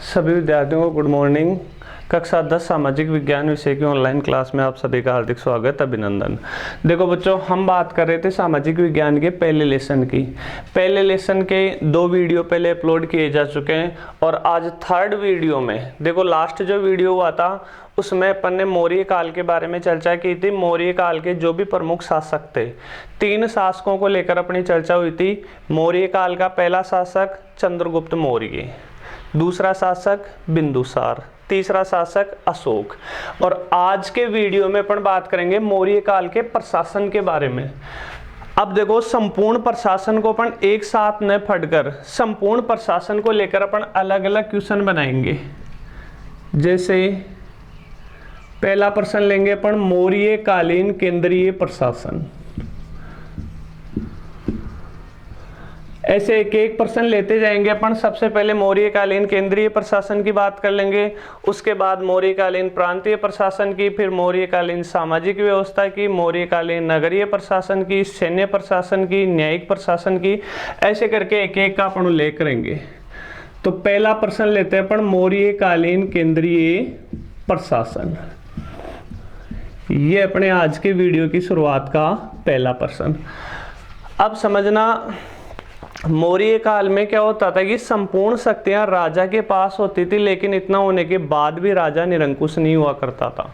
सभी विद्यार्थियों को गुड मॉर्निंग। कक्षा 10 सामाजिक विज्ञान विषय की ऑनलाइन क्लास में आप सभी का हार्दिक स्वागत, अभिनंदन। देखो बच्चों, हम बात कर रहे थे सामाजिक विज्ञान के पहले लेसन की। पहले लेसन के 2 वीडियो पहले अपलोड किए जा चुके हैं और आज 3rd वीडियो में देखो, लास्ट जो वीडियो हुआ था उसमें अपन ने मौर्य काल के बारे में चर्चा की थी। मौर्य काल के जो भी प्रमुख शासक थे, 3 शासकों को लेकर अपनी चर्चा हुई थी। मौर्य काल का पहला शासक चंद्रगुप्त मौर्य, दूसरा शासक बिंदुसार, तीसरा शासक अशोक। और आज के वीडियो में अपन बात करेंगे मौर्य काल के प्रशासन के बारे में। अब देखो, संपूर्ण प्रशासन को अपन एक साथ न पढ़कर संपूर्ण प्रशासन को लेकर अपन अलग अलग क्वेश्चन बनाएंगे। जैसे पहला प्रश्न लेंगे अपन, मौर्य कालीन केंद्रीय प्रशासन। ऐसे एक एक प्रश्न लेते जाएंगे अपन। सबसे पहले मौर्य कालीन केंद्रीय प्रशासन की बात कर लेंगे, उसके बाद मौर्य कालीन प्रांतीय प्रशासन की, फिर मौर्य कालीन सामाजिक व्यवस्था की, मौर्य कालीन नगरीय प्रशासन की, सैन्य प्रशासन की, न्यायिक प्रशासन की। ऐसे करके एक एक का अपन उल्लेख करेंगे। तो पहला प्रश्न लेते हैं अपन, मौर्य कालीन केंद्रीय प्रशासन। ये अपने आज के वीडियो की शुरुआत का पहला प्रश्न। अब समझना, मौर्य काल में क्या होता था कि संपूर्ण शक्तियां राजा के पास होती थी, लेकिन इतना होने के बाद भी राजा निरंकुश नहीं हुआ करता था।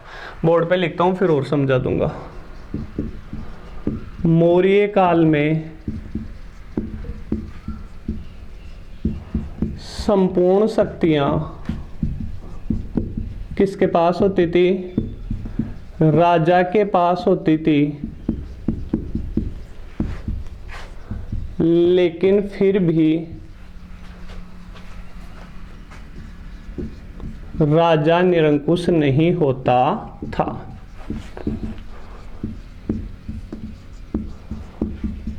बोर्ड पे लिखता हूं, फिर और समझा दूंगा। मौर्य काल में संपूर्ण शक्तियां किसके पास होती थी? राजा के पास होती थी, लेकिन फिर भी राजा निरंकुश नहीं होता था।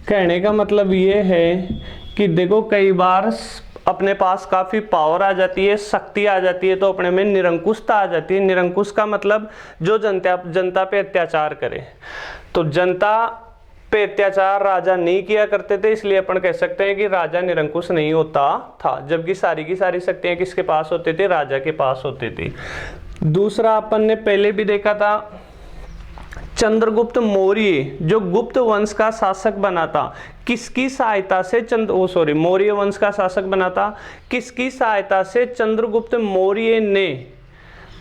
कहने का मतलब ये है कि देखो, कई बार अपने पास काफी पावर आ जाती है, शक्ति आ जाती है, तो अपने में निरंकुशता आ जाती है। निरंकुश का मतलब जो जनता पे अत्याचार करे। तो जनता पे अत्याचार राजा नहीं किया करते थे, इसलिए अपन कह सकते हैं कि राजा निरंकुश नहीं होता था, जबकि सारी की सारी शक्तियां किसके पास होती थी? राजा के पास होती थी। दूसरा अपन ने पहले भी देखा था, चंद्रगुप्त मौर्य जो गुप्त वंश का शासक बना था, किसकी सहायता से मौर्य वंश का शासक बना था, किसकी सहायता से चंद्रगुप्त मौर्य ने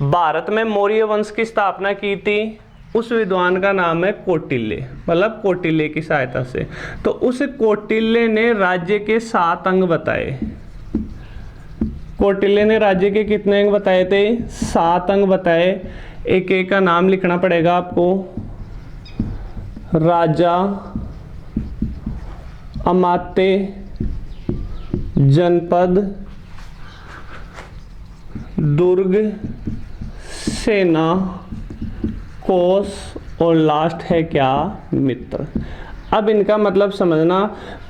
भारत में मौर्य वंश की स्थापना की थी? उस विद्वान का नाम है कौटिल्य, मतलब कौटिल्य की सहायता से। तो उस कौटिल्य ने राज्य के 7 अंग बताए। कौटिल्य ने राज्य के कितने अंग बताए थे? 7 अंग बताए। एक एक का नाम लिखना पड़ेगा आपको। राजा, अमात्य, जनपद, दुर्ग, सेना, कोष और लास्ट है क्या? मित्र। अब इनका मतलब समझना,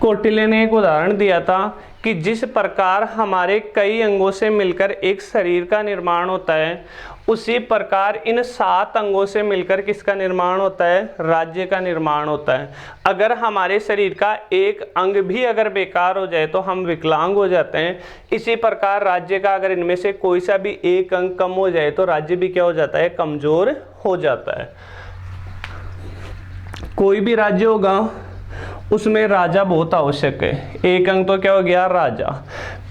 कौटिल्य ने एक उदाहरण दिया था कि जिस प्रकार हमारे कई अंगों से मिलकर एक शरीर का निर्माण होता है, उसी प्रकार इन 7 अंगों से मिलकर किसका निर्माण होता है? राज्य का निर्माण होता है। अगर हमारे शरीर का एक अंग भी अगर बेकार हो जाए तो हम विकलांग हो जाते हैं। इसी प्रकार राज्य का अगर इनमें से कोई सा भी एक अंग कम हो जाए तो राज्य भी क्या हो जाता है? कमजोर हो जाता है। कोई भी राज्य होगा उसमें राजा बहुत आवश्यक है। एक अंग तो क्या हो गया? राजा।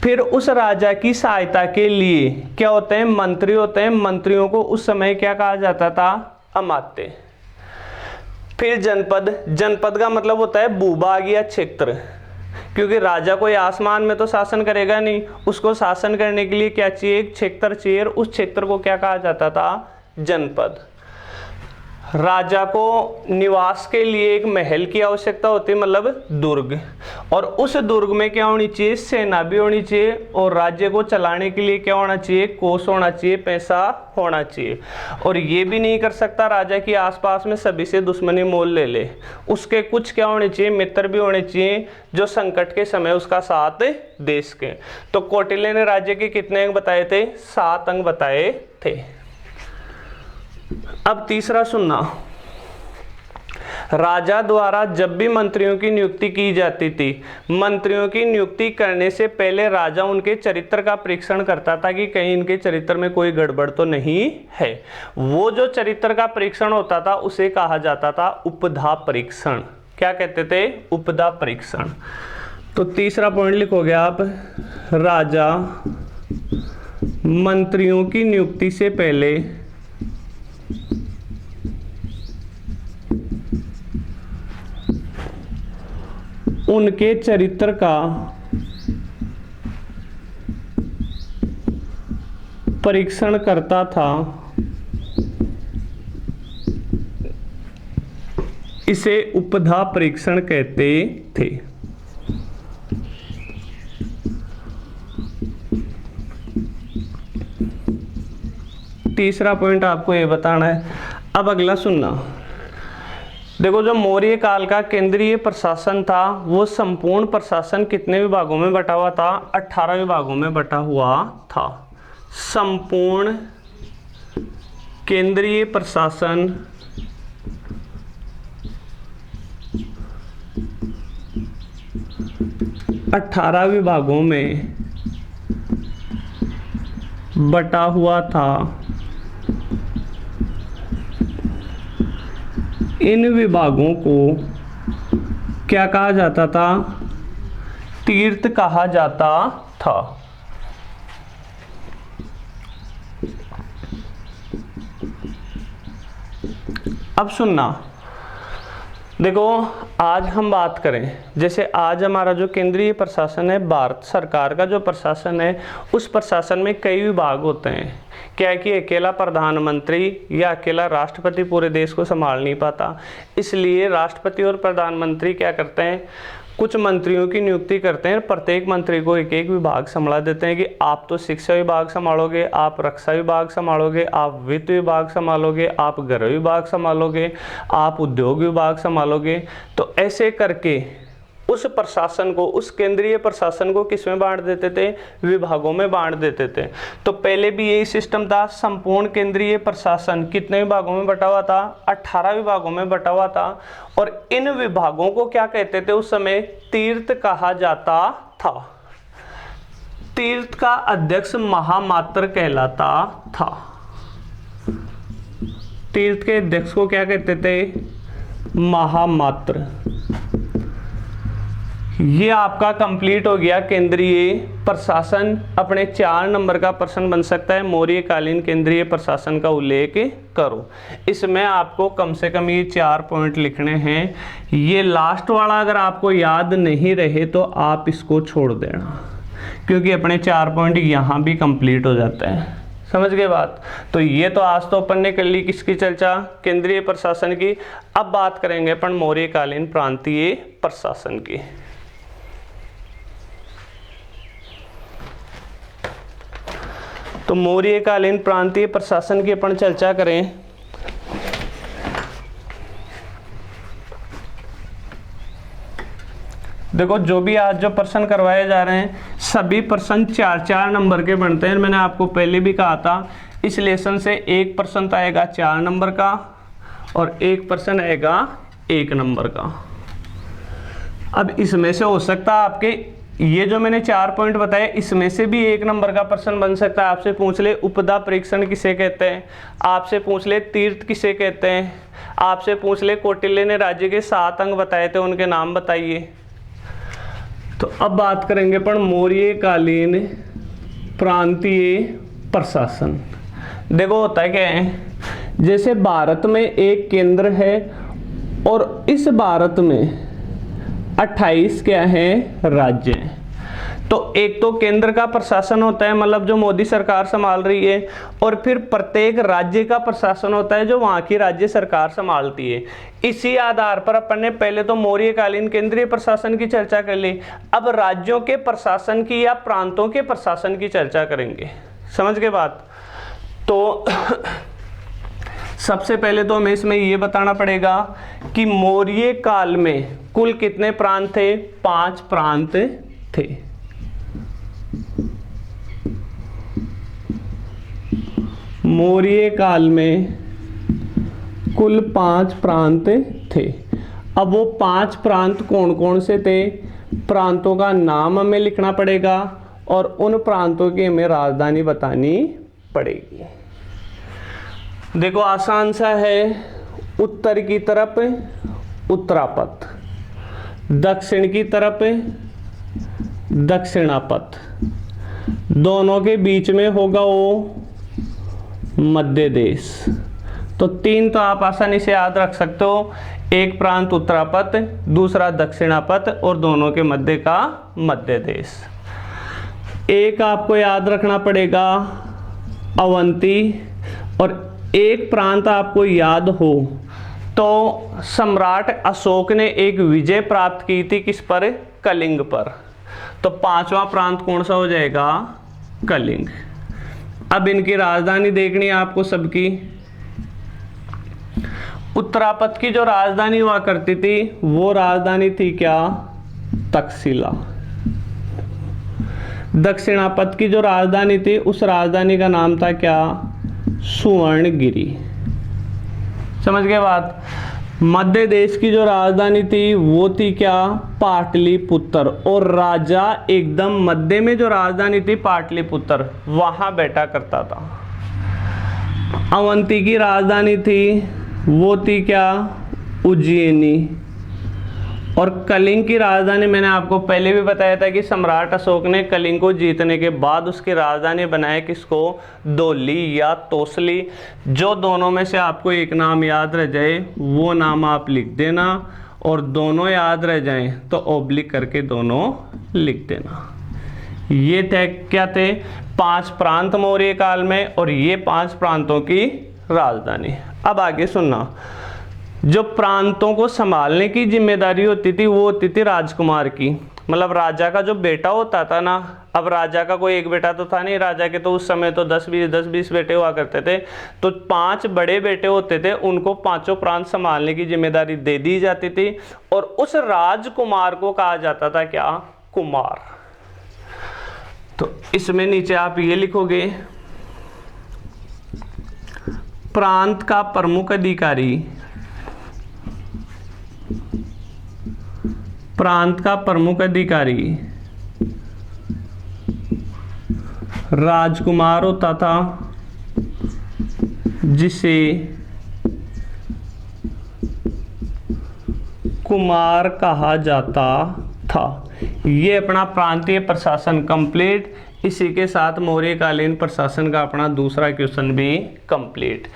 फिर उस राजा की सहायता के लिए क्या होते हैं? मंत्री होते हैं। मंत्रियों को उस समय क्या कहा जाता था? अमात्य। फिर जनपद। जनपद का मतलब होता है भूभाग या क्षेत्र, क्योंकि राजा कोई आसमान में तो शासन करेगा नहीं, उसको शासन करने के लिए क्या चाहिए? एक क्षेत्र चाहिए। उस क्षेत्र को क्या कहा जाता था? जनपद। राजा को निवास के लिए एक महल की आवश्यकता होती है, मतलब दुर्ग। और उस दुर्ग में क्या होनी चाहिए? सेना भी होनी चाहिए। और राज्य को चलाने के लिए क्या होना चाहिए? कोष होना चाहिए, पैसा होना चाहिए। और ये भी नहीं कर सकता राजा की आसपास में सभी से दुश्मनी मोल ले ले। उसके कुछ क्या होने चाहिए? मित्र भी होने चाहिए, जो संकट के समय उसका साथ देश के। तो कौटिल्य ने राज्य के कितने अंग बताए थे? 7 अंग बताए थे। अब तीसरा सुनना, राजा द्वारा जब भी मंत्रियों की नियुक्ति की जाती थी, मंत्रियों की नियुक्ति करने से पहले राजा उनके चरित्र का परीक्षण करता था कि कहीं इनके चरित्र में कोई गड़बड़ तो नहीं है। वो जो चरित्र का परीक्षण होता था उसे कहा जाता था उपधा परीक्षण। क्या कहते थे? उपधा परीक्षण। तो तीसरा पॉइंट लिखोगे आप, राजा मंत्रियों की नियुक्ति से पहले उनके चरित्र का परीक्षण करता था, इसे उपधा परीक्षण कहते थे। तीसरा पॉइंट आपको ये बताना है। अब अगला सुनना, देखो जो मौर्य काल का केंद्रीय प्रशासन था वो संपूर्ण प्रशासन कितने विभागों में बटा हुआ था? 18 विभागों में बटा हुआ था। संपूर्ण केंद्रीय प्रशासन 18 विभागों में बटा हुआ था। इन विभागों को क्या कहा जाता था? तीर्थ कहा जाता था। अब सुनना, देखो आज हम बात करें, जैसे आज हमारा जो केंद्रीय प्रशासन है, भारत सरकार का जो प्रशासन है, उस प्रशासन में कई विभाग होते हैं। क्या है कि अकेला प्रधानमंत्री या अकेला राष्ट्रपति पूरे देश को संभाल नहीं पाता, इसलिए राष्ट्रपति और प्रधानमंत्री क्या करते हैं, कुछ मंत्रियों की नियुक्ति करते हैं। प्रत्येक मंत्री को एक एक विभाग संभाला देते हैं कि आप तो शिक्षा विभाग संभालोगे, आप रक्षा विभाग संभालोगे, आप वित्त विभाग संभालोगे, आप गृह विभाग संभालोगे, आप उद्योग विभाग संभालोगे। तो ऐसे करके उस प्रशासन को, उस केंद्रीय प्रशासन को किस में बांट देते थे? विभागों में बांट देते थे। तो पहले भी यही सिस्टम था। संपूर्ण केंद्रीय प्रशासन कितने विभागों में बटा हुआ था? 18 विभागों में बटा हुआ था। और इन विभागों को क्या कहते थे उस समय? तीर्थ कहा जाता था। तीर्थ का अध्यक्ष महामात्र कहलाता था। तीर्थ के अध्यक्ष को क्या कहते थे? महामात्र। ये आपका कंप्लीट हो गया केंद्रीय प्रशासन। अपने 4 नंबर का प्रश्न बन सकता है, मौर्यकालीन केंद्रीय प्रशासन का उल्लेख करो। इसमें आपको कम से कम ये 4 पॉइंट लिखने हैं। ये लास्ट वाला अगर आपको याद नहीं रहे तो आप इसको छोड़ देना, क्योंकि अपने 4 पॉइंट यहाँ भी कंप्लीट हो जाते हैं। समझ गए बात? तो ये तो आज तो अपन ने कर ली किसकी चर्चा? केंद्रीय प्रशासन की। अब बात करेंगे अपन मौर्यकालीन प्रांतीय प्रशासन की। तो मौर्यकालीन प्रांतीय प्रशासन की अपन चर्चा करें। देखो जो भी आज जो प्रश्न करवाए जा रहे हैं सभी प्रश्न 4-4 नंबर के बनते हैं। मैंने आपको पहले भी कहा था इस लेसन से एक प्रश्न आएगा 4 नंबर का और एक प्रश्न आएगा 1 नंबर का। अब इसमें से हो सकता है आपके ये जो मैंने 4 पॉइंट बताए इसमें से भी 1 नंबर का प्रश्न बन सकता है। आपसे पूछ ले उपधा परीक्षण किसे कहते हैं, आपसे पूछ ले तीर्थ किसे कहते हैं, आपसे पूछ ले कौटिल्य ने राज्य के 7 अंग बताए थे उनके नाम बताइए। तो अब बात करेंगे अपन मौर्यकालीन प्रांतीय प्रशासन। देखो होता है क्या है, जैसे भारत में एक केंद्र है और इस भारत में 28 क्या है? राज्य हैं। तो एक तो केंद्र का प्रशासन होता है, मतलब जो मोदी सरकार संभाल रही है, और फिर प्रत्येक राज्य का प्रशासन होता है जो वहां की राज्य सरकार संभालती है। इसी आधार पर अपन ने पहले तो मौर्यकालीन केंद्रीय प्रशासन की चर्चा कर ली। अब राज्यों के प्रशासन की या प्रांतों के प्रशासन की चर्चा करेंगे। समझ गए बात? तो सबसे पहले तो हमें इसमें यह बताना पड़ेगा कि मौर्य काल में कुल कितने प्रांत थे? 5 प्रांत थे। मौर्य काल में कुल 5 प्रांत थे। अब वो 5 प्रांत कौन कौन से थे, प्रांतों का नाम हमें लिखना पड़ेगा और उन प्रांतों की हमें राजधानी बतानी पड़ेगी। देखो आसान सा है, उत्तर की तरफ उत्तरापथ, दक्षिण की तरफ दक्षिणापथ, दोनों के बीच में होगा वो मध्य देश। तो 3 तो आप आसानी से याद रख सकते हो, एक प्रांत उत्तरापथ, दूसरा दक्षिणापथ और दोनों के मध्य का मध्य देश। एक आपको याद रखना पड़ेगा अवंती, और एक प्रांत आपको याद हो तो सम्राट अशोक ने एक विजय प्राप्त की थी किस पर, कलिंग पर। तो 5वां प्रांत कौन सा हो जाएगा, कलिंग। अब इनकी राजधानी देखनी है आपको सबकी। उत्तरापथ की जो राजधानी हुआ करती थी वो राजधानी थी क्या, तक्षशिला। दक्षिणापथ की जो राजधानी थी उस राजधानी का नाम था क्या, सुवर्णगिरी। समझ गए बात। मध्य देश की जो राजधानी थी वो थी क्या, पाटलिपुत्र, और राजा एकदम मध्य में जो राजधानी थी पाटलिपुत्र वहां बैठा करता था। अवंती की राजधानी थी वो थी क्या, उज्जैनी, और कलिंग की राजधानी मैंने आपको पहले भी बताया था कि सम्राट अशोक ने कलिंग को जीतने के बाद उसकी राजधानी बनाया किसको, दोली या तोसली। जो दोनों में से आपको एक नाम याद रह जाए वो नाम आप लिख देना, और दोनों याद रह जाएं तो ओब्लिक करके दोनों लिख देना। ये थे क्या थे, 5 प्रांत मौर्य काल में, और ये 5 प्रांतों की राजधानी। अब आगे सुनना, जो प्रांतों को संभालने की जिम्मेदारी होती थी वो होती थी राजकुमार की, मतलब राजा का जो बेटा होता था ना। अब राजा का कोई एक बेटा तो था नहीं, राजा के तो उस समय तो 10-20 बेटे हुआ करते थे। तो 5 बड़े बेटे होते थे, उनको 5 प्रांत संभालने की जिम्मेदारी दे दी जाती थी, और उस राजकुमार को कहा जाता था क्या, कुमार। तो इसमें नीचे आप ये लिखोगे, प्रांत का प्रमुख अधिकारी, प्रांत का प्रमुख अधिकारी राजकुमार होता था, जिसे कुमार कहा जाता था। ये अपना प्रांतीय प्रशासन कंप्लीट। इसी के साथ मौर्यकालीन प्रशासन का अपना दूसरा क्वेश्चन भी कंप्लीट।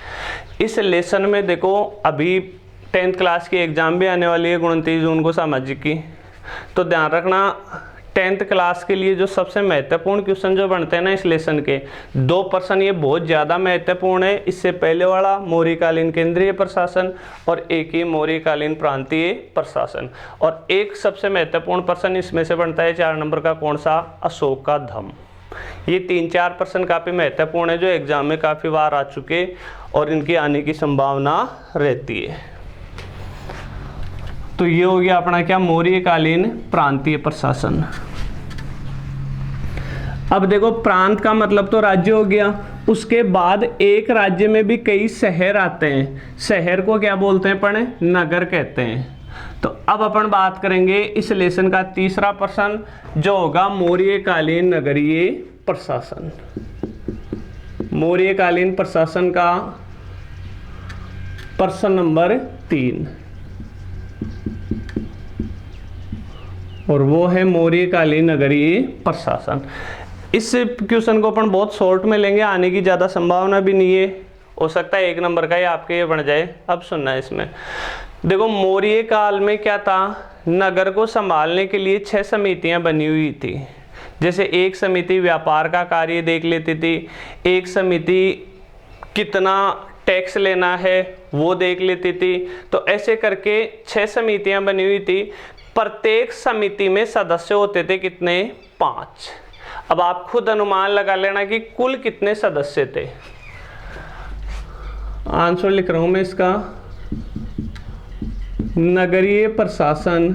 इस लेसन में देखो, अभी 10th क्लास की एग्जाम भी आने वाली है 29 जून को सामाजिक की, तो ध्यान रखना 10th क्लास के लिए जो सबसे महत्वपूर्ण क्वेश्चन जो बनते हैं ना इस लेसन के, 2 प्रश्न ये बहुत ज़्यादा महत्वपूर्ण है। इससे पहले वाला मौर्यकालीन केंद्रीय प्रशासन और एक ही मौर्यकालीन प्रांतीय प्रशासन, और एक सबसे महत्वपूर्ण प्रश्न इसमें से बनता है 4 नंबर का, कौन सा, अशोक का धम्म। ये 3-4 प्रश्न काफ़ी महत्वपूर्ण है जो एग्जाम में काफ़ी बार आ चुके और इनकी आने की संभावना रहती है। तो ये हो गया अपना क्या, मौर्यकालीन प्रांतीय प्रशासन। अब देखो, प्रांत का मतलब तो राज्य हो गया, उसके बाद एक राज्य में भी कई शहर आते हैं। शहर को क्या बोलते हैं अपन, नगर कहते हैं। तो अब अपन बात करेंगे इस लेसन का तीसरा प्रश्न जो होगा मौर्यकालीन नगरीय प्रशासन। मौर्यकालीन प्रशासन का प्रश्न नंबर 3, और वो है मौर्यकालीन नगरीय प्रशासन। इस क्वेश्चन को अपन बहुत शॉर्ट में लेंगे, आने की ज़्यादा संभावना भी नहीं है, हो सकता है 1 नंबर का ही आपके ये बन जाए। अब सुनना है इसमें, देखो मौर्य काल में क्या था, नगर को संभालने के लिए 6 समितियां बनी हुई थी। जैसे एक समिति व्यापार का कार्य देख लेती थी, एक समिति कितना टैक्स लेना है वो देख लेती थी। तो ऐसे करके 6 समितियां बनी हुई थी। प्रत्येक समिति में सदस्य होते थे कितने, 5। अब आप खुद अनुमान लगा लेना कि कुल कितने सदस्य थे। आंसर लिख रहा हूं मैं इसका, नगरीय प्रशासन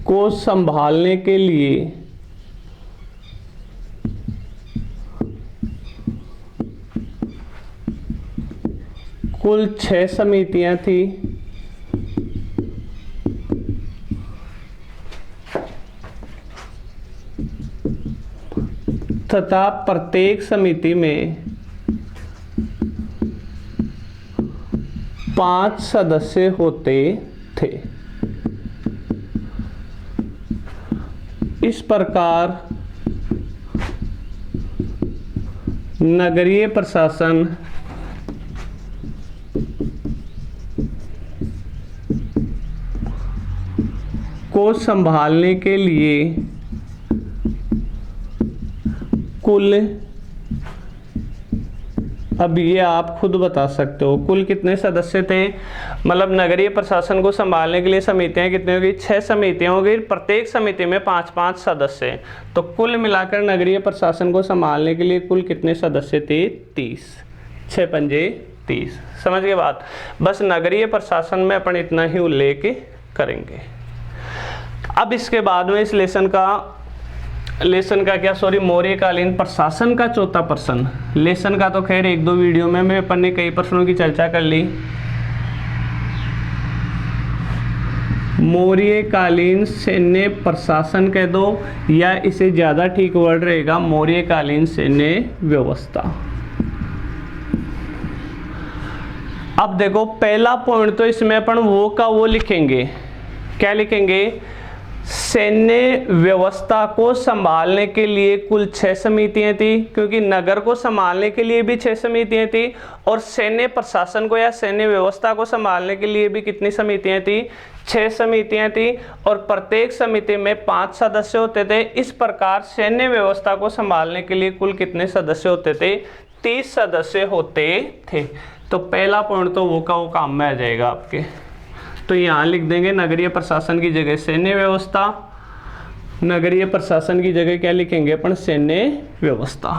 को संभालने के लिए कुल 6 समितियां थी तथा प्रत्येक समिति में 5 सदस्य होते थे। इस प्रकार नगरीय प्रशासन को संभालने के लिए कुल, अब ये आप खुद बता सकते हो, कुल कितने सदस्य थे, मतलब नगरीय प्रशासन को संभालने के लिए समितियां कितनी होगी, 6 समितियां होगी, प्रत्येक समिति में 5-5 सदस्य। तो कुल मिलाकर नगरीय प्रशासन को संभालने के लिए कुल कितने सदस्य थे, 30, 6 पंजे 30। समझ गए बात। बस नगरीय प्रशासन में अपन इतना ही उल्लेख करेंगे। अब इसके बाद में इस लेसन का क्या, सॉरी, मौर्यकालीन प्रशासन का चौथा प्रश्न। लेसन का तो खैर 1-2 वीडियो में अपन ने कई प्रश्नों की चर्चा कर ली। मौर्यकालीन सैन्य प्रशासन कह दो, या इसे ज्यादा ठीक वर्ड रहेगा मौर्यकालीन सैन्य व्यवस्था। अब देखो पहला पॉइंट तो इसमें अपन वो का वो लिखेंगे, क्या लिखेंगे, सैन्य व्यवस्था को संभालने के लिए कुल 6 समितियां थी, क्योंकि नगर को संभालने के लिए भी 6 समितियां थी, और सैन्य प्रशासन को या सैन्य व्यवस्था को संभालने के लिए भी कितनी समितियां थी, 6 समितियां थी, और प्रत्येक समिति में 5 सदस्य होते थे। इस प्रकार सैन्य व्यवस्था को संभालने के लिए कुल कितने सदस्य होते थे, 30 सदस्य होते थे। तो पहला पॉइंट तो वो का वो काम में आ जाएगा आपके। तो यहाँ लिख देंगे नगरीय प्रशासन की जगह सैन्य व्यवस्था, नगरीय प्रशासन की जगह क्या लिखेंगे अपन, सैन्य व्यवस्था।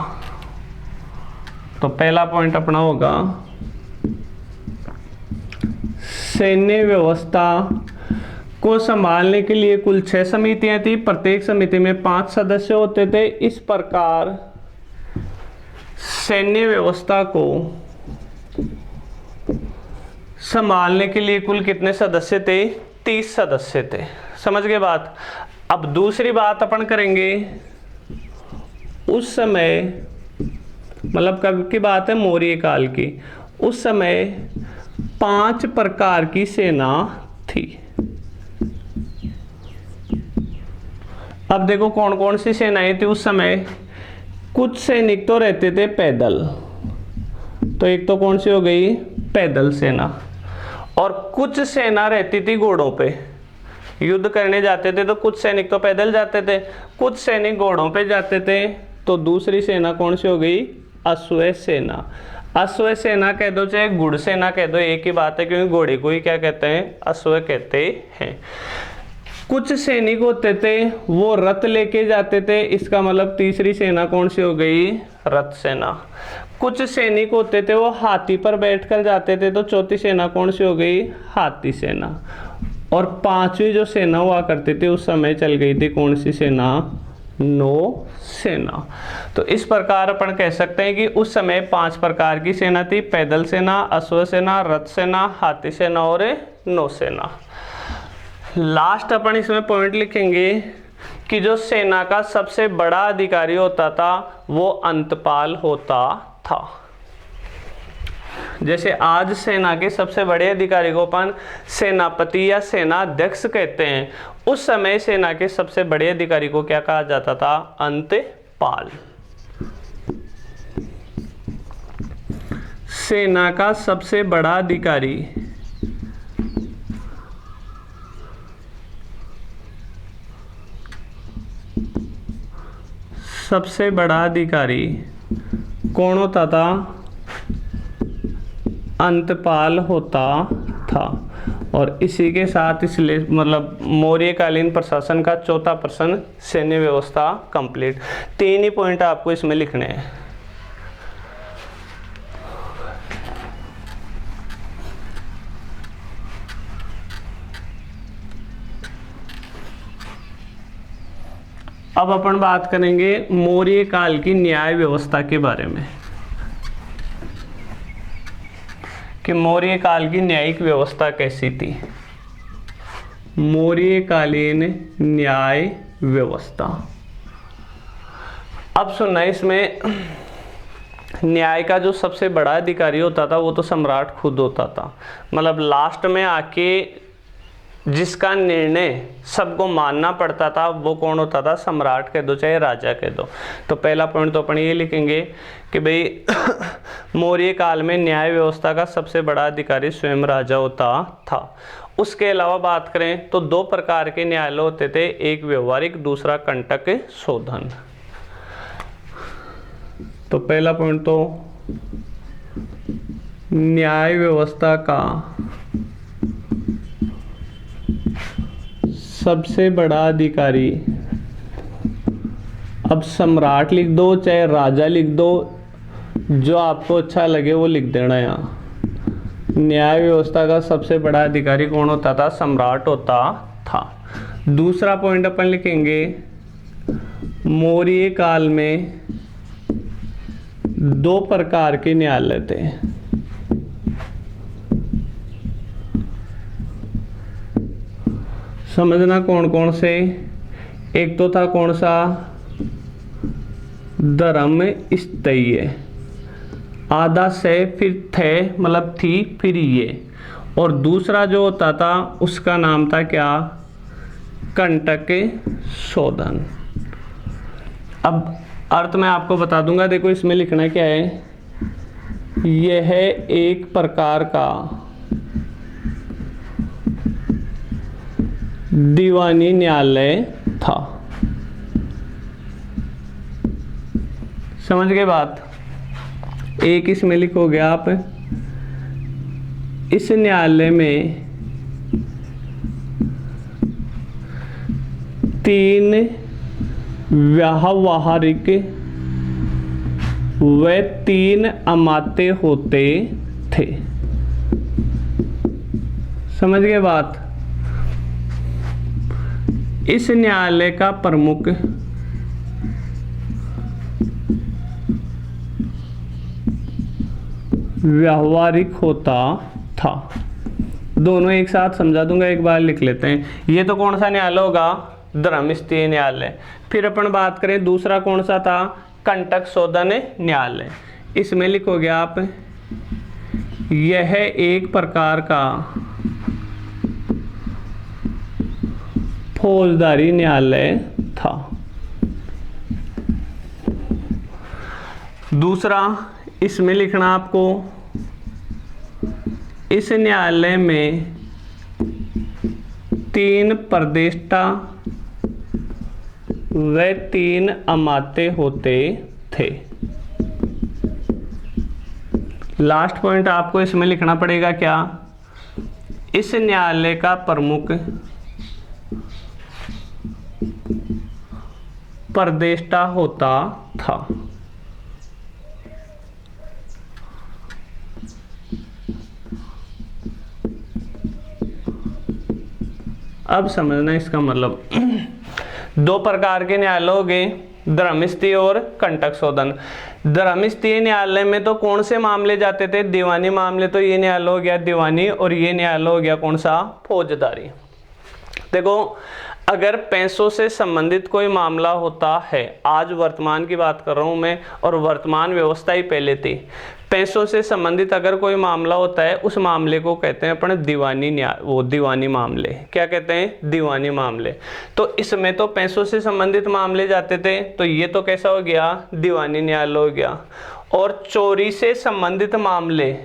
तो पहला पॉइंट अपना होगा सैन्य व्यवस्था को संभालने के लिए कुल 6 समितियां थी, प्रत्येक समिति में 5 सदस्य होते थे। इस प्रकार सैन्य व्यवस्था को संभालने के लिए कुल कितने सदस्य थे, 30 सदस्य थे। समझ गए बात। अब दूसरी बात अपन करेंगे, उस समय, मतलब कब की बात है, मौर्य काल की, उस समय 5 प्रकार की सेना थी। अब देखो कौन कौन सी सेनाएं थी उस समय। कुछ सैनिक तो रहते थे पैदल, तो एक तो कौन सी हो गई, पैदल सेना, और कुछ सेना रहती थी घोड़ों पे। युद्ध करने जाते थे तो कुछ सैनिक तो पैदल जाते थे, कुछ सैनिक घोड़ों पे जाते थे। तो दूसरी सेना कौन सी हो गई, अश्व सेना। अश्व सेना कह दो चाहे घुड़ सेना कह दो, एक ही बात है, क्योंकि घोड़े को ही क्या कहते हैं, अश्व कहते हैं। कुछ सैनिक होते थे वो रथ लेके जाते थे, इसका मतलब तीसरी सेना कौन सी हो गई, रथ सेना। कुछ सैनिक होते थे वो हाथी पर बैठकर जाते थे, तो चौथी सेना कौन सी हो गई, हाथी सेना। और 5वीं जो सेना हुआ करती थी उस समय चल गई थी कौन सी सेना, नौ सेना। तो इस प्रकार अपन कह सकते हैं कि उस समय 5 प्रकार की सेना थी, पैदल सेना, अश्व सेना, रथ सेना, हाथी सेना और नौ सेना। लास्ट अपन इसमें पॉइंट लिखेंगे कि जो सेना का सबसे बड़ा अधिकारी होता था वो अंतपाल होता था। जैसे आज सेना के सबसे बड़े अधिकारी को अपन सेनापति या सेनाध्यक्ष कहते हैं, उस समय सेना के सबसे बड़े अधिकारी को क्या कहा जाता था, अंतपाल। सेना का सबसे बड़ा अधिकारी कौन होता था, अंतपाल होता था। और इसी के साथ इसलिए मतलब मौर्यकालीन प्रशासन का चौथा प्रश्न सैन्य व्यवस्था कंप्लीट। 3 ही पॉइंट आपको इसमें लिखने हैं। अब अपन बात करेंगे मौर्य काल की न्याय व्यवस्था के बारे में। कि मौर्य काल की न्यायिक व्यवस्था कैसी थी। मौर्यकालीन न्याय व्यवस्था। अब सुनना, इसमें न्याय का जो सबसे बड़ा अधिकारी होता था वो तो सम्राट खुद होता था। मतलब लास्ट में आके जिसका निर्णय सबको मानना पड़ता था वो कौन होता था, सम्राट कह दो चाहे राजा कह दो। तो पहला पॉइंट तो अपन ये लिखेंगे कि भाई मौर्य काल में न्याय व्यवस्था का सबसे बड़ा अधिकारी स्वयं राजा होता था। उसके अलावा बात करें तो दो प्रकार के न्यायालय होते थे, एक व्यवहारिक, दूसरा कंटक शोधन। तो पहला पॉइंट तो न्याय व्यवस्था का सबसे बड़ा अधिकारी, अब सम्राट लिख दो चाहे राजा लिख दो, जो आपको अच्छा लगे वो लिख देना। यहाँ न्याय व्यवस्था का सबसे बड़ा अधिकारी कौन होता था, सम्राट होता था। दूसरा पॉइंट अपन लिखेंगे मौर्य काल में दो प्रकार के न्यायालय थे। समझना कौन कौन से। एक तो था कौन सा, धर्म स्थय्य, आधा से फिर थे मतलब थी फिर ये, और दूसरा जो होता था उसका नाम था क्या, कंटक शोधन। अब अर्थ मैं आपको बता दूंगा, देखो इसमें लिखना क्या है, यह एक प्रकार का दीवानी न्यायालय था। समझ गए बात। एक इसमें लिखोगे आप, इस न्यायालय में 3 व्यावहारिक व 3 अमात्य होते थे। समझ गए बात। इस न्यायालय का प्रमुख व्यावहारिक होता था। दोनों एक साथ समझा दूंगा, एक बार लिख लेते हैं। ये तो कौन सा न्यायालय होगा, धर्मस्थीय न्यायालय। फिर अपन बात करें दूसरा कौन सा था, कंटक शोधन न्यायालय। इसमें लिखोगे आप, यह एक प्रकार का फौजदारी न्यायालय था। दूसरा इसमें लिखना आपको, इस न्यायालय में 3 प्रदेष्टा व 3 अमात्य होते थे। लास्ट पॉइंट आपको इसमें लिखना पड़ेगा क्या, इस न्यायालय का प्रमुख प्रदेष्टा होता था। अब समझना इसका मतलब, 2 प्रकार के न्यायालय हो गए, धर्मस्थीय और कंटक शोधन। धर्मस्थीय न्यायालय में तो कौन से मामले जाते थे, दीवानी मामले। तो ये न्यायालय हो गया दीवानी, और ये न्यायालय हो गया कौन सा, फौजदारी। देखो, अगर पैसों से संबंधित कोई मामला होता है, आज वर्तमान की बात कर रहा हूं मैं, और वर्तमान व्यवस्था ही पहले थी। पैसों से संबंधित अगर कोई मामला होता है, उस मामले को कहते हैं अपन दीवानी न्याय, वो दीवानी मामले। क्या कहते हैं, दीवानी मामले। तो इसमें तो पैसों से संबंधित मामले जाते थे, तो ये तो कैसा हो गया, दीवानी न्यायालय हो गया। और चोरी से संबंधित मामले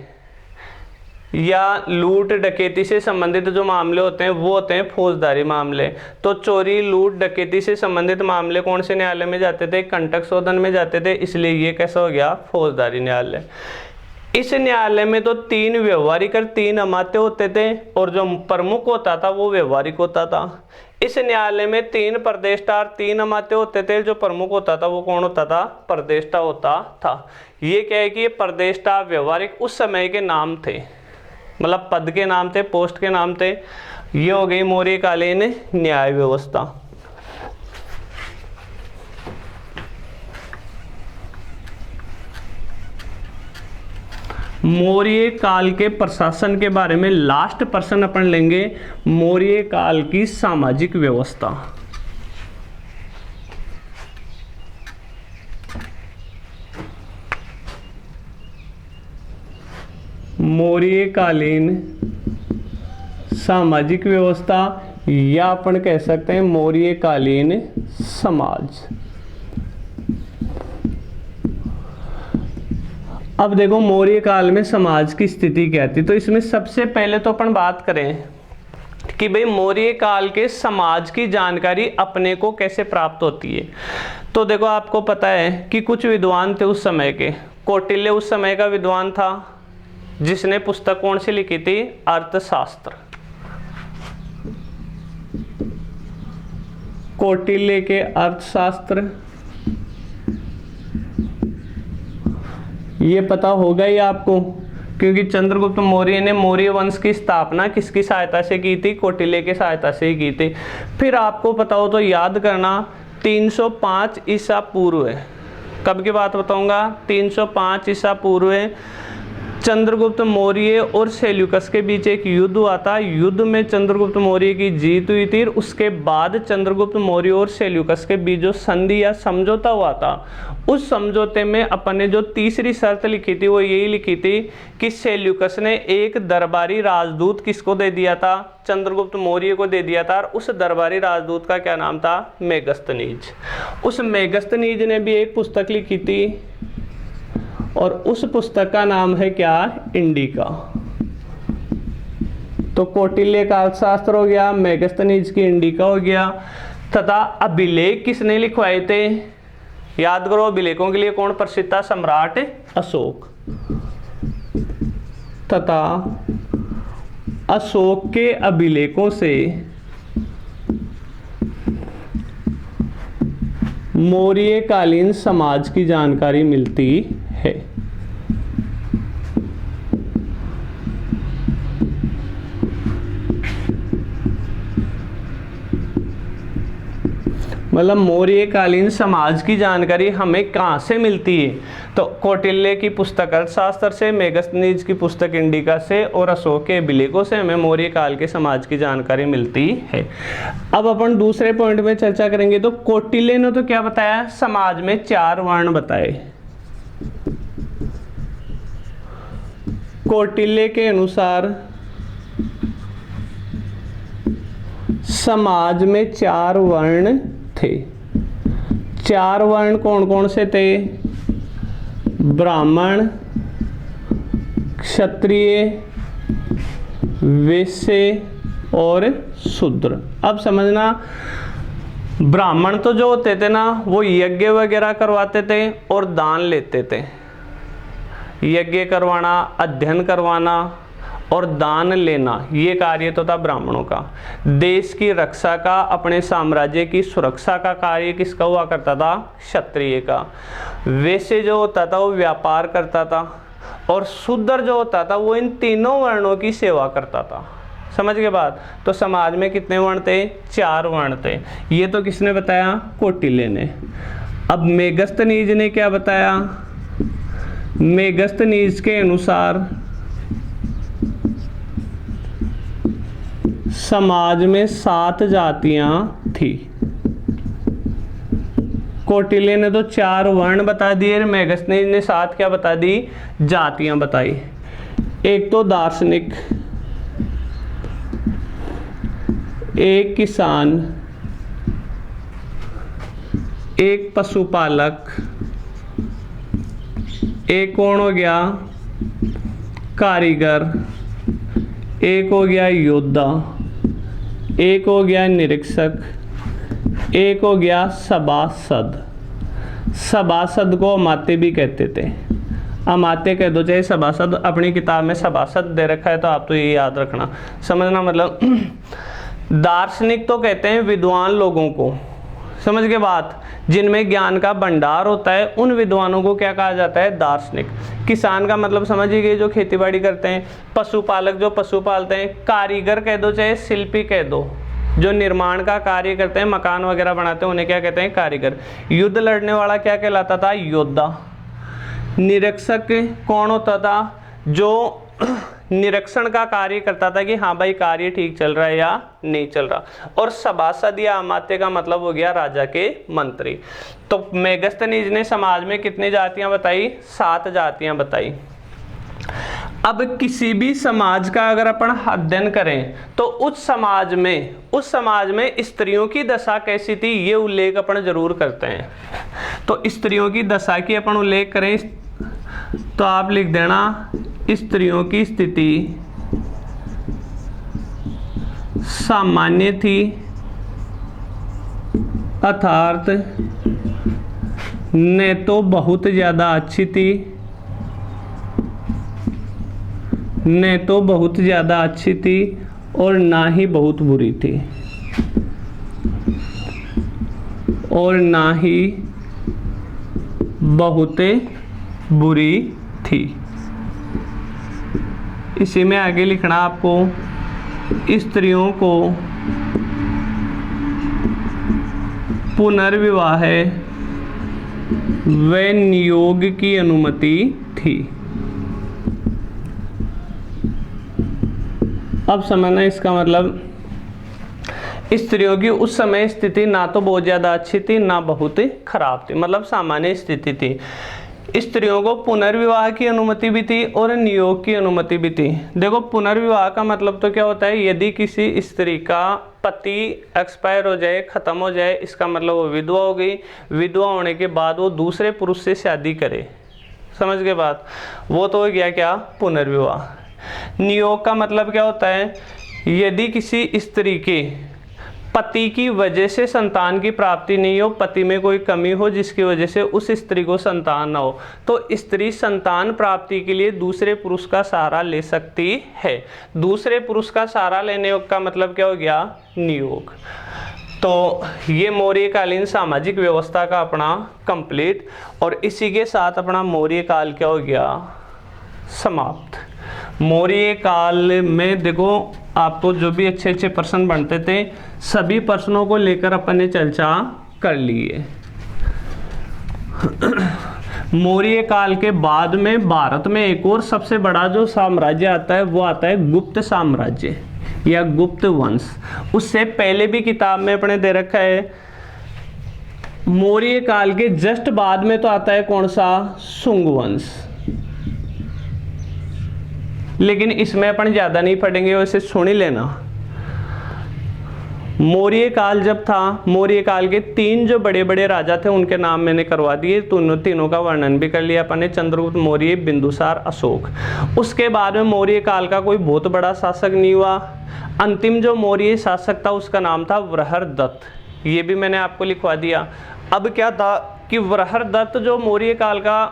या लूट डकैती से संबंधित जो मामले होते हैं वो होते हैं फौजदारी मामले। तो चोरी, लूट, डकैती से संबंधित मामले कौन से न्यायालय में जाते थे, कंटक शोधन में जाते थे, इसलिए ये कैसा हो गया, फौजदारी न्यायालय। इस न्यायालय में तो 3 व्यवहारिक और 3 अमात्य होते थे, और जो प्रमुख होता था वो व्यवहारिक होता था। इस न्यायालय में 3 प्रदेष्टा और 3 अमात्य होते थे, जो प्रमुख होता था वो कौन होता था, प्रदेष्टा होता था। ये क्या है कि ये प्रदेष्टा, व्यवहारिक उस समय के नाम थे, मतलब पद के नाम थे, पोस्ट के नाम थे। ये हो गई मौर्यकालीन न्याय व्यवस्था। मौर्य काल के प्रशासन के बारे में लास्ट प्रश्न अपन लेंगे, मौर्य काल की सामाजिक व्यवस्था। मौर्यकालीन सामाजिक व्यवस्था या अपन कह सकते हैं मौर्यकालीन समाज। अब देखो मौर्य काल में समाज की स्थिति क्या थी, तो इसमें सबसे पहले तो अपन बात करें कि भाई मौर्य काल के समाज की जानकारी अपने को कैसे प्राप्त होती है। तो देखो आपको पता है कि कुछ विद्वान थे उस समय के। कौटिल्य उस समय का विद्वान था जिसने पुस्तक कौन सी लिखी थी, अर्थशास्त्र। कौटिल्य के अर्थशास्त्र, ये पता होगा ही आपको, क्योंकि चंद्रगुप्त मौर्य ने मौर्य वंश की स्थापना किसकी सहायता से की थी, कौटिल्य की सहायता से ही की थी। फिर आपको पता हो तो याद करना, 305 ईसा पूर्व है। कब की बात बताऊंगा, 305 ईसा पूर्व है। चंद्रगुप्त मौर्य और सेल्यूकस के बीच एक युद्ध हुआ था। युद्ध में चंद्रगुप्त मौर्य की जीत हुई थी। उसके बाद चंद्रगुप्त मौर्य और सेल्यूकस के बीच जो संधि या समझौता हुआ था, उस समझौते में अपन ने जो तीसरी शर्त लिखी थी वो यही लिखी थी कि सेल्यूकस ने एक दरबारी राजदूत किसको दे दिया था, चंद्रगुप्त मौर्य को दे दिया था। और उस दरबारी राजदूत का क्या नाम था, मेगस्तनीज। उस मेगस्तनीज ने भी एक पुस्तक लिखी थी और उस पुस्तक का नाम है क्या, इंडिका। तो कौटिल्य का अर्थशास्त्र हो गया, मेगस्तनीज की इंडिका हो गया। तथा अभिलेख किसने लिखवाए थे, याद करो अभिलेखों के लिए कौन प्रसिद्ध था, सम्राट अशोक। तथा अशोक के अभिलेखों से मौर्यकालीन समाज की जानकारी मिलती है। मतलब मौर्यकालीन समाज की जानकारी हमें कहाँ से मिलती है, तो कौटिल्य की पुस्तक अर्थशास्त्र से, मेगस्तनीज की पुस्तक इंडिका से और अशोक के अभिलेखों से हमें मौर्य काल के समाज की जानकारी मिलती है। अब अपन दूसरे पॉइंट में चर्चा करेंगे। तो कौटिल्य ने तो क्या बताया, समाज में 4 वर्ण बताए। कौटिल्य के अनुसार समाज में 4 वर्ण थे। 4 वर्ण कौन कौन से थे, ब्राह्मण, क्षत्रिय, वैश्य और शूद्र। अब समझना, ब्राह्मण तो जो होते थे ना, वो यज्ञ वगैरह करवाते थे और दान लेते थे। यज्ञ करवाना, अध्ययन करवाना और दान लेना, ये कार्य तो था ब्राह्मणों का। देश की रक्षा का, अपने साम्राज्य की सुरक्षा का कार्य किसका हुआ करता था, क्षत्रिय का। वैश्य जो होता था वो व्यापार करता था और शूद्र जो होता था वो इन तीनों वर्णों की सेवा करता था। समझ के बात। तो समाज में कितने वर्ण थे, 4 वर्ण थे। ये तो किसने बताया, कौटिल्य ने। अब मेगस्तनीज ने क्या बताया, मेगस्तनीज के अनुसार समाज में 7 जातियां थी। कौटिल्य ने तो 4 वर्ण बता दिए, मेगस्तनीज ने 7 क्या बता दी, जातियां बताई। एक तो दार्शनिक, एक किसान, एक पशुपालक, एक कौन हो गया, कारीगर, एक हो गया योद्धा, एक हो गया निरीक्षक, एक हो गया सभासद। सभासद को अमात्य भी कहते थे। अमात्य कह दो चाहे सभासद, अपनी किताब में सभासद दे रखा है तो आप तो ये याद रखना। समझना, मतलब दार्शनिक तो कहते हैं विद्वान लोगों को, समझ के बात, जिनमें ज्ञान का भंडार होता है, उन विद्वानों को क्या कहा जाता है, दार्शनिक। किसान का मतलब समझ ही गए, जो खेती बाड़ी करते हैं। पशुपालक जो पशु पालते हैं। कारीगर कह दो चाहे शिल्पी कह दो, जो निर्माण का कार्य करते हैं, मकान वगैरह बनाते हैं, उन्हें क्या कहते हैं, कारीगर। युद्ध लड़ने वाला क्या कहलाता था, योद्धा। निरीक्षक कौन होता था, जो निरीक्षण का कार्य करता था कि हाँ भाई कार्य ठीक चल रहा है या नहीं चल रहा। और सभासद या अमात्य का मतलब हो गया राजा के मंत्री। तो मेगस्थनीज ने समाज में कितनी जातियां बताई? 7 जातियां बताई। अब किसी भी समाज का अगर अपन अध्ययन करें तो उस समाज में स्त्रियों की दशा कैसी थी ये उल्लेख अपन जरूर करते हैं। तो स्त्रियों की दशा की अपन उल्लेख करें तो आप लिख देना स्त्रियों की स्थिति सामान्य थी, अर्थात न तो बहुत ज्यादा अच्छी थी और ना ही बहुत बुरी थी, और ना ही बहुत बुरी थी। इसी में आगे लिखना आपको स्त्रियों को पुनर्विवाह व नियोग की अनुमति थी। अब समझना इसका मतलब, स्त्रियों की उस समय स्थिति ना तो बहुत ज़्यादा अच्छी थी ना बहुत खराब थी, मतलब सामान्य स्थिति थी। स्त्रियों को पुनर्विवाह की अनुमति भी थी और नियोग की अनुमति भी थी। देखो पुनर्विवाह का मतलब तो क्या होता है, यदि किसी स्त्री का पति एक्सपायर हो जाए, खत्म हो जाए, इसका मतलब वो विधवा हो गई। विधवा होने के बाद वो दूसरे पुरुष से शादी करे, समझ गए बात, वो तो हो गया क्या? पुनर्विवाह। नियोग का मतलब क्या होता है, यदि किसी स्त्री के पति की वजह से संतान की प्राप्ति नहीं हो, पति में कोई कमी हो जिसकी वजह से उस स्त्री को संतान ना हो, तो स्त्री संतान प्राप्ति के लिए दूसरे पुरुष का सहारा ले सकती है। दूसरे पुरुष का सहारा लेने का मतलब क्या हो गया? नियोग। तो ये मौर्यकालीन सामाजिक व्यवस्था का अपना कंप्लीट, और इसी के साथ अपना मौर्य काल क्या हो गया? समाप्त। मौर्य काल में देखो आपको जो भी अच्छे अच्छे प्रश्न बनते थे, सभी प्रश्नों को लेकर अपन ने चर्चा कर लिए। मौर्य काल के बाद में भारत में एक और सबसे बड़ा जो साम्राज्य आता है वो आता है गुप्त साम्राज्य या गुप्त वंश। उससे पहले भी किताब में अपने दे रखा है। मौर्य काल के जस्ट बाद में तो आता है कौन सा? शुंग वंश। लेकिन इसमें अपन ज्यादा नहीं पढ़ेंगे, वैसे सुन ही लेना। मौर्य काल जब था, मौर्य काल के 3 जो बड़े बड़े राजा थे उनके नाम मैंने करवा दिए, तीनों का वर्णन भी कर लिया अपन ने, चंद्रगुप्त मौर्य, बिंदुसार, अशोक। उसके बाद में मौर्य काल का कोई बहुत बड़ा शासक नहीं हुआ। अंतिम जो मौर्य शासक था उसका नाम था वृहदत्त, ये भी मैंने आपको लिखवा दिया। अब क्या था कि वृहदत्त जो मौर्य काल का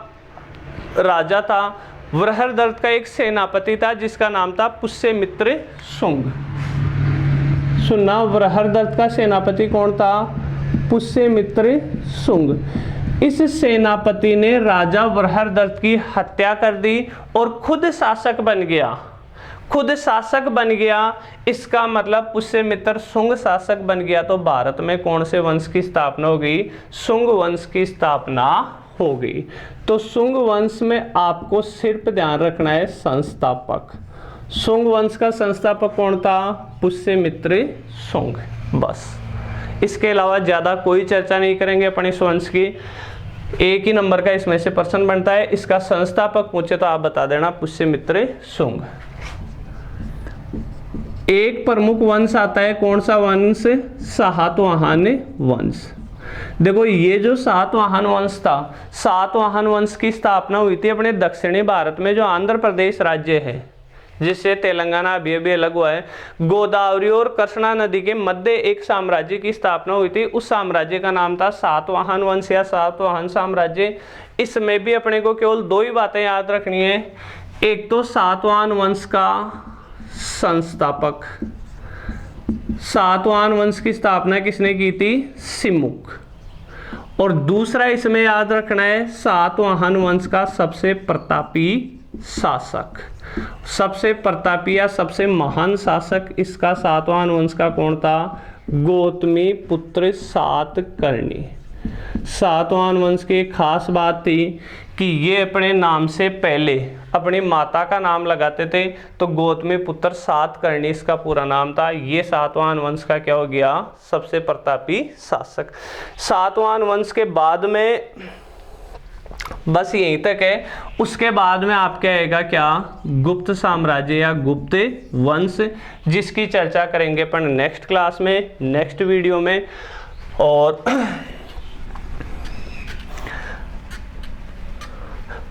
राजा था, वृहदत्त का एक सेनापति था जिसका नाम था पुष्यमित्र शुंग। सुनना, वृहदत्त का सेनापति कौन था? पुष्यमित्र शुंग। इस सेनापति ने राजा वृहदत्त की हत्या कर दी और खुद शासक बन गया। इसका मतलब पुष्यमित्र शुंग शासक बन गया तो भारत में कौन से वंश की स्थापना हो गई? शुंग वंश की स्थापना हो गई। तो शुंग वंश में आपको सिर्फ ध्यान रखना है संस्थापक। शुंग वंश का संस्थापक कौन था? पुष्यमित्र शुंग। बस, इसके अलावा ज्यादा कोई चर्चा नहीं करेंगे अपन इस वंश की। एक ही नंबर का इसमें से प्रश्न बनता है, इसका संस्थापक पूछे तो आप बता देना पुष्यमित्र शुंग। एक प्रमुख वंश आता है, कौन सा वंश? सातवाहन वंश। देखो ये जो सातवाहन वंश था, सातवाहन वंश की स्थापना हुई थी अपने दक्षिणी भारत में, जो आंध्र प्रदेश राज्य है जिससे तेलंगाना अभी अलग हुआ है। गोदावरी और कृष्णा नदी के मध्य एक साम्राज्य की स्थापना हुई थी, उस साम्राज्य का नाम था सातवाहन वंश या सातवाहन साम्राज्य। इसमें भी अपने को केवल 2 ही बातें याद रखनी है। एक तो सातवाहन वंश का संस्थापक, सातवाहन वंश की स्थापना किसने की थी? सिमुक। और दूसरा इसमें याद रखना है, सातवाहन वंश का सबसे प्रतापी शासक, सबसे प्रतापी या सबसे महान शासक इसका सातवाहन वंश का कौन था? गौतमी पुत्र सातकर्णी। सातवाहन वंश की एक खास बात थी कि ये अपने नाम से पहले अपनी माता का नाम लगाते थे, तो गौतमी पुत्र सातकर्णी इसका पूरा नाम था। ये सातवाहन वंश का क्या हो गया, सबसे प्रतापी शासक। सातवाहन वंश के बाद में बस यहीं तक है। उसके बाद में आपके आएगा क्या, गुप्त साम्राज्य या गुप्त वंश, जिसकी चर्चा करेंगे अपन नेक्स्ट क्लास में, नेक्स्ट वीडियो में। और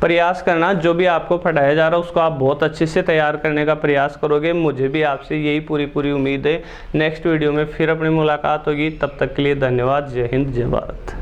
प्रयास करना, जो भी आपको पढ़ाया जा रहा है उसको आप बहुत अच्छे से तैयार करने का प्रयास करोगे। मुझे भी आपसे यही पूरी उम्मीद है। नेक्स्ट वीडियो में फिर अपनी मुलाकात होगी, तब तक के लिए धन्यवाद। जय हिंद, जय भारत।